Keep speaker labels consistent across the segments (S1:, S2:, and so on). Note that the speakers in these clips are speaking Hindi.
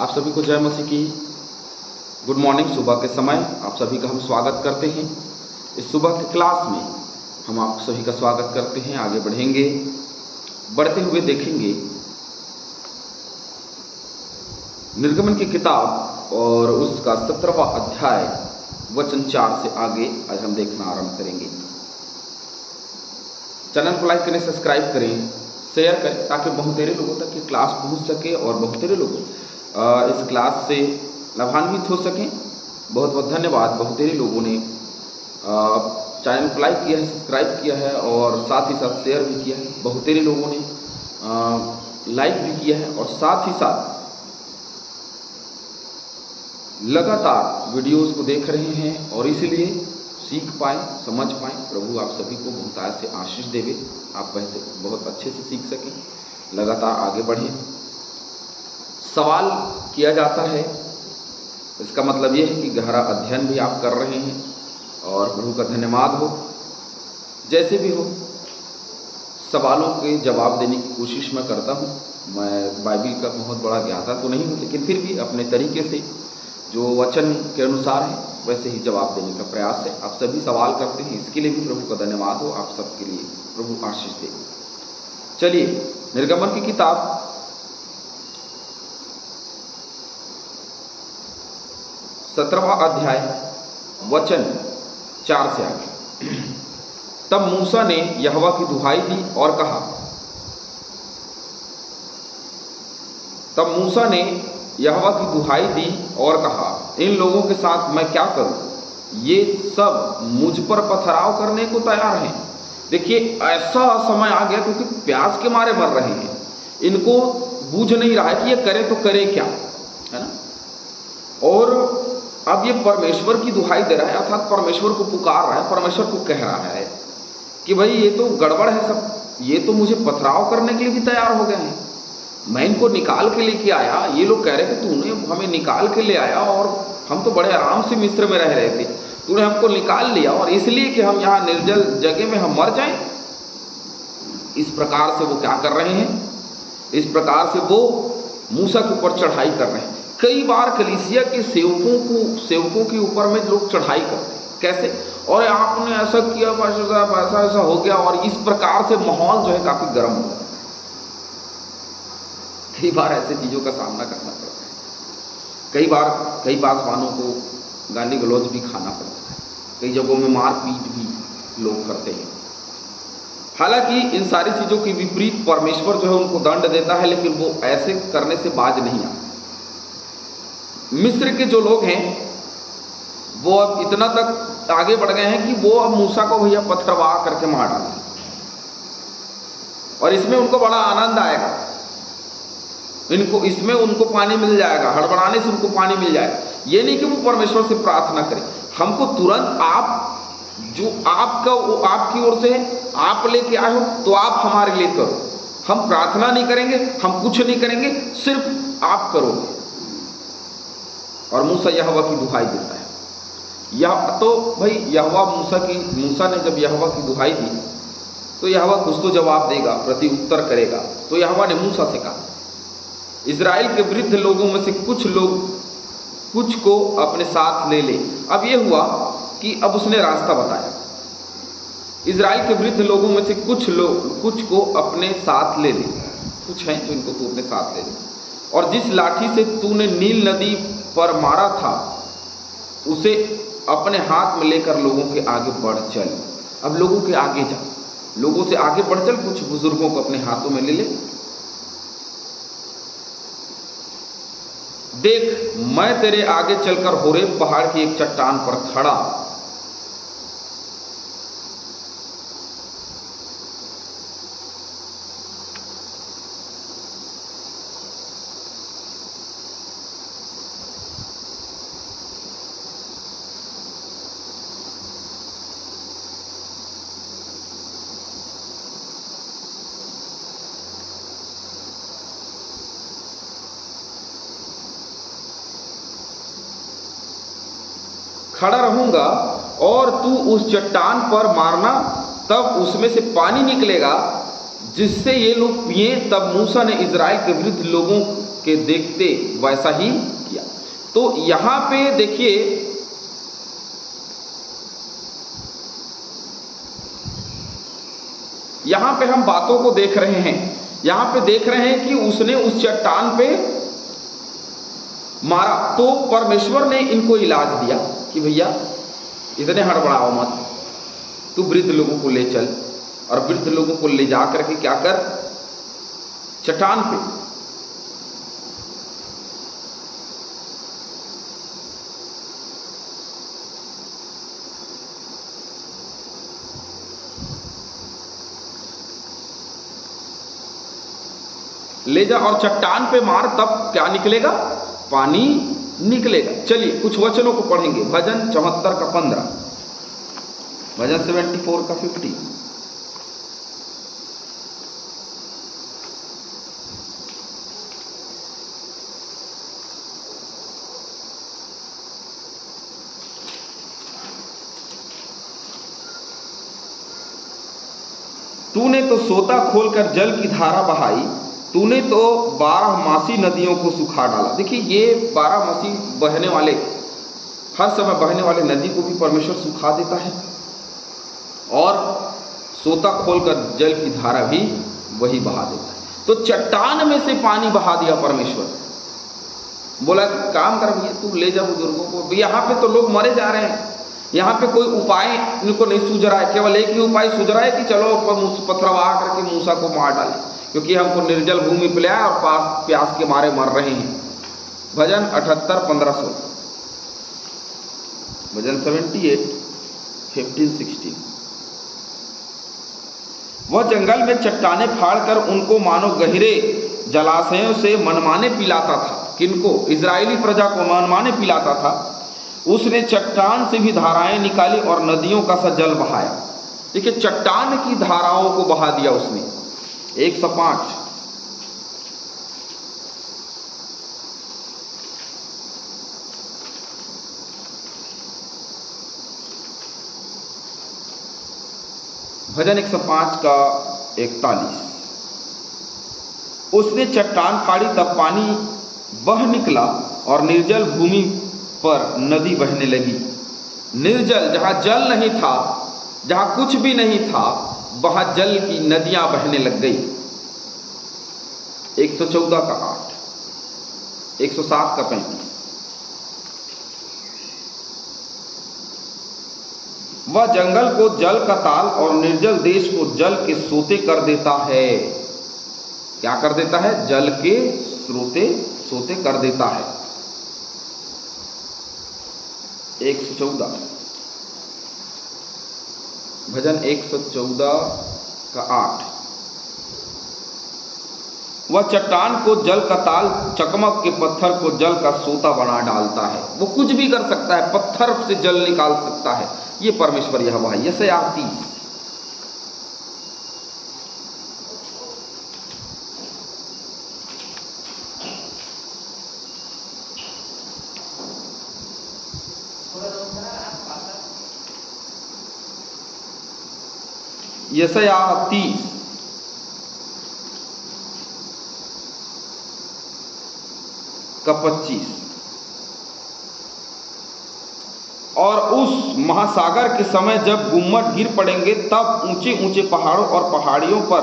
S1: आप सभी को जय मसीह की गुड मॉर्निंग। सुबह के समय आप सभी का हम स्वागत करते हैं। इस सुबह के क्लास में हम आप सभी का स्वागत करते हैं। आगे बढ़ेंगे, बढ़ते हुए देखेंगे निर्गमन की किताब और उसका 17वां अध्याय वचन 4 से आगे आज हम देखना आरंभ करेंगे। चैनल को लाइक करें, सब्सक्राइब करें, शेयर करें ताकि बहुतेरे लोगों तक ये क्लास पहुंच सके और बहुतेरे लोग इस क्लास से लाभान्वित हो सकें। बहुत बहुत धन्यवाद। बहुतेरे लोगों ने चैनल को लाइक किया है, सब्सक्राइब किया है और साथ ही साथ शेयर भी किया है। बहुतेरे लोगों ने लाइक भी किया है और साथ ही साथ लगातार वीडियोस को देख रहे हैं और इसीलिए सीख पाए, समझ पाए। प्रभु आप सभी को बहुतायत से आशीष देवे, आप बहुत अच्छे से सीख सकें, लगातार आगे बढ़ें। सवाल किया जाता है, इसका मतलब ये है कि गहरा अध्ययन भी आप कर रहे हैं और प्रभु का धन्यवाद हो। जैसे भी हो, सवालों के जवाब देने की कोशिश मैं करता हूँ। मैं बाइबिल का बहुत बड़ा ज्ञाता तो नहीं हूँ, लेकिन फिर भी अपने तरीके से जो वचन के अनुसार है वैसे ही जवाब देने का प्रयास है। आप सभी सवाल करते हैं, इसके लिए भी प्रभु का धन्यवाद हो। आप सबके लिए प्रभु आशीष दे। चलिए, निर्गमन की किताब 17वां अध्याय वचन 4 से आगे। तब मूसा ने यहोवा की दुहाई दी और कहा, इन लोगों के साथ मैं क्या करूं? ये सब मुझ पर पथराव करने को तैयार हैं। देखिए, ऐसा समय आ गया क्योंकि प्यास के मारे मर रहे हैं। इनको बूझ नहीं रहा है कि ये करे तो करे क्या, है ना। और अब ये परमेश्वर की दुहाई दे रहा है, अर्थात परमेश्वर को पुकार रहा है, परमेश्वर को कह रहा है कि भाई ये तो गड़बड़ है सब, ये तो मुझे पथराव करने के लिए भी तैयार हो गए हैं। मैं इनको निकाल के लेके आया, ये लोग कह रहे थे तूने हमें निकाल के ले आया और हम तो बड़े आराम से मिस्र में रह रहे थे, तूने हमको निकाल लिया और इसलिए कि हम यहाँ निर्जल जगह में हम मर जाएं। इस प्रकार से वो क्या कर रहे हैं? इस प्रकार से वो मूसा के ऊपर चढ़ाई कर रहे हैं। कई बार कलीसिया के सेवकों के ऊपर में लोग चढ़ाई करते हैं। कैसे? और आपने ऐसा किया, ऐसा हो गया, और इस प्रकार से माहौल जो है काफी गर्म हो जाता है। कई बार ऐसे चीजों का सामना करना पड़ता है। कई पासवानों को गाली गलौज भी खाना पड़ता है। कई जगहों में मारपीट भी लोग करते हैं। हालांकि इन सारी चीजों के विपरीत परमेश्वर जो है उनको दंड देता है, लेकिन वो ऐसे करने से बाज नहीं आता। मिस्र के जो लोग हैं वो अब इतना तक आगे बढ़ गए हैं कि वो अब मूसा को भैया पत्थरवा करके मार डालें और इसमें उनको बड़ा आनंद आएगा। इसमें उनको पानी मिल जाएगा, हड़बड़ाने से उनको पानी मिल जाएगा। ये नहीं कि वो परमेश्वर से प्रार्थना करें, हमको तुरंत आप जो आपका वो आपकी ओर से आप लेके आए हो तो आप हमारे लिए करो। हम प्रार्थना नहीं करेंगे, हम कुछ नहीं करेंगे, सिर्फ आप करोगे। और मूसा यहोवा की दुहाई देता है। तो भाई मूसा ने जब यहोवा की दुहाई दी तो यहोवा कुछ तो जवाब देगा, प्रति उत्तर करेगा। तो यहोवा ने मूसा से कहा, इजराइल के वृद्ध लोगों में से कुछ को अपने साथ ले ले। अब ये हुआ कि अब उसने रास्ता बताया। इजराइल के वृद्ध लोगों में से कुछ को अपने साथ ले ले। कुछ हैं जो इनको तू अपने साथ ले ले। और जिस लाठी से तूने नील नदी पर मारा था उसे अपने हाथ में लेकर लोगों के आगे बढ़ चल। अब लोगों के आगे जा, लोगों से आगे बढ़ चल, कुछ बुजुर्गों को अपने हाथों में ले ले। देख, मैं तेरे आगे चलकर होरेब पहाड़ की एक चट्टान पर खड़ा। रहूंगा और तू उस चट्टान पर मारना, तब उसमें से पानी निकलेगा जिससे ये लोग पिए। तब मूसा ने इजराइल के वृद्ध लोगों के देखते वैसा ही किया। तो यहां पे देखिए, यहां पे हम बातों को देख रहे हैं। यहां पे देख रहे हैं कि उसने उस चट्टान पे मारा, तो परमेश्वर ने इनको इलाज दिया कि भैया इतने हड़बड़ाओ मत, तू वृद्ध लोगों को ले चल, और वृद्ध लोगों को ले जा करके क्या कर, चट्टान पे ले जा और चट्टान पे मार, तब क्या निकलेगा, पानी निकलेगा। चलिए कुछ वचनों को पढ़ेंगे। भजन 74 का 15, भजन 74 का 50। तूने तो सोता खोलकर जल की धारा बहाई, तूने तो 12 नदियों को सुखा डाला। देखिए ये 12 बहने वाले, हर समय बहने वाले नदी को भी परमेश्वर सुखा देता है, और सोता खोलकर जल की धारा भी वही बहा देता है। तो चट्टान में से पानी बहा दिया परमेश्वर। बोला कि काम कर भैया, तू ले जा बुजुर्गों को। यहाँ पे तो लोग मरे जा रहे हैं, यहाँ पे कोई उपाय इनको नहीं सूझ रहा है। केवल एक ही उपाय सूझ रहा है कि चलो पथरवाह करके मूसा को मार डाले, क्योंकि हमको निर्जल भूमि पे लाया और प्यास के मारे मर रहे हैं। भजन 78 1500, भजन 78 15 16। वह जंगल में चट्टाने फाड़कर उनको मानो गहरे जलाशयों से मनमाने पिलाता था। किनको? इजरायली प्रजा को मनमाने पिलाता था। उसने चट्टान से भी धाराएं निकाली और नदियों का सा जल बहाया। देखिए चट्टान की धाराओं को बहा दिया उसने। 105, भजन 105 का 41। उसने चट्टान फाड़ी तब पानी बह निकला और निर्जल भूमि पर नदी बहने लगी। निर्जल, जहां जल नहीं था, जहां कुछ भी नहीं था, वहां जल की नदियां बहने लग गई। 114 का 8, 107 का 35। वह जंगल को जल का ताल और निर्जल देश को जल के सोते कर देता है। क्या कर देता है? जल के सोते कर देता है। 114, भजन 114 का 8। वह चट्टान को जल का ताल, चकमक के पत्थर को जल का सोता बना डालता है। वो कुछ भी कर सकता है, पत्थर से जल निकाल सकता है। ये परमेश्वर यहोवा है। यशायाह 30, यशायाह 30 का 25। और उस महासागर के समय जब गुम्मट गिर पड़ेंगे, तब ऊंचे ऊंचे पहाड़ों और पहाड़ियों पर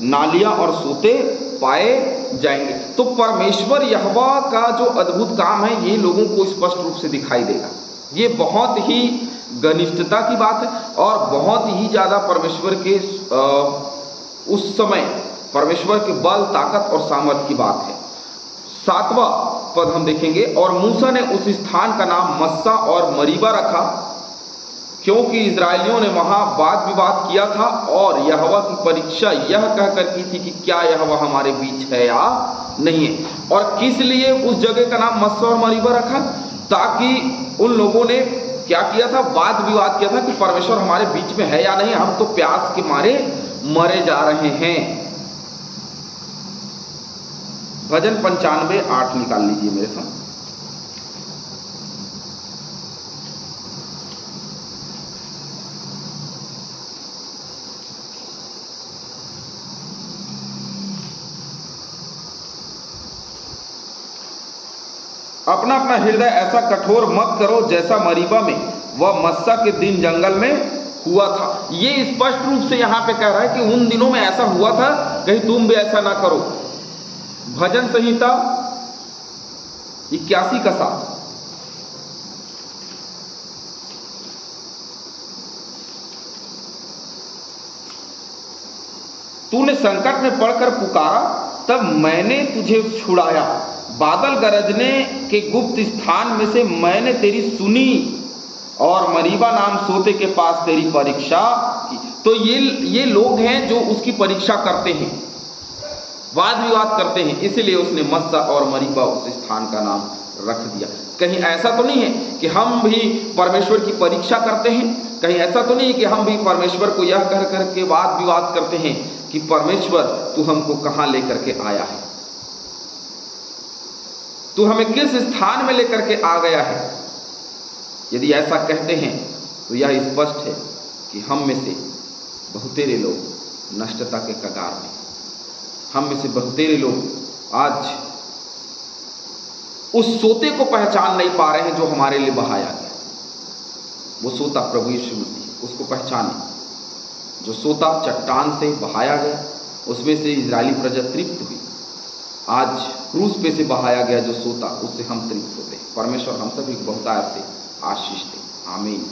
S1: नालियां और सोते पाए जाएंगे। तो परमेश्वर यहोवा का जो अद्भुत काम है, ये लोगों को स्पष्ट रूप से दिखाई देगा। ये बहुत ही घनिष्ठता की बात है और बहुत ही ज़्यादा परमेश्वर के उस समय परमेश्वर के बल, ताकत और सामर्थ की बात है। 7वां पद हम देखेंगे। और मूसा ने उस स्थान का नाम मस्सा और मरीबा रखा, क्योंकि इजरायलियों ने वहां वाद विवाद किया था और यहोवा की परीक्षा यह कहकर की थी कि क्या यहोवा हमारे बीच है या नहीं है। और किस लिए उस जगह का नाम मस्सा और मरीबा रखा? ताकि उन लोगों ने क्या किया था? वाद विवाद किया था कि परमेश्वर हमारे बीच में है या नहीं, हम तो प्यास के मारे मरे जा रहे हैं। भजन 95 8 निकाल लीजिए मेरे साथ। अपना अपना हृदय ऐसा कठोर मत करो जैसा मरीबा में वह मस्सा के दिन जंगल में हुआ था। ये स्पष्ट रूप से यहां पे कह रहा है कि उन दिनों में ऐसा हुआ था, कहीं तुम भी ऐसा ना करो। भजन संहिता 81 का 7। तूने संकट में पड़कर पुकारा, तब मैंने तुझे छुड़ाया। बादल गरजने के गुप्त स्थान में से मैंने तेरी सुनी और मरीबा नाम सोते के पास तेरी परीक्षा की। तो ये लोग हैं जो उसकी परीक्षा करते हैं, वाद विवाद करते हैं, इसलिए उसने मस्सा और मरीबा उस स्थान का नाम रख दिया। कहीं ऐसा तो नहीं है कि हम भी परमेश्वर की परीक्षा करते हैं, कहीं ऐसा तो नहीं है कि हम भी परमेश्वर को यह कह करके वाद विवाद करते हैं कि परमेश्वर तू हमको कहाँ लेकर के आया है, तू हमें किस स्थान में लेकर के आ गया है। यदि ऐसा कहते हैं तो यह स्पष्ट है कि हम में से बहुतेरे लोग नष्टता के कगार में, हम में से बहुतेरे लोग आज उस सोते को पहचान नहीं पा रहे हैं जो हमारे लिए बहाया गया। वो सोता प्रभु यीशु मसीह, उसको पहचाने। जो सोता चट्टान से बहाया गया, उसमें से इजरायली प्रजा तृप्त हुई। आज क्रूस पे से बहाया गया जो सोता, उससे हम तृप्त होते हैं। परमेश्वर हम सभी को बहुतायत से आशीष दे। आमीन।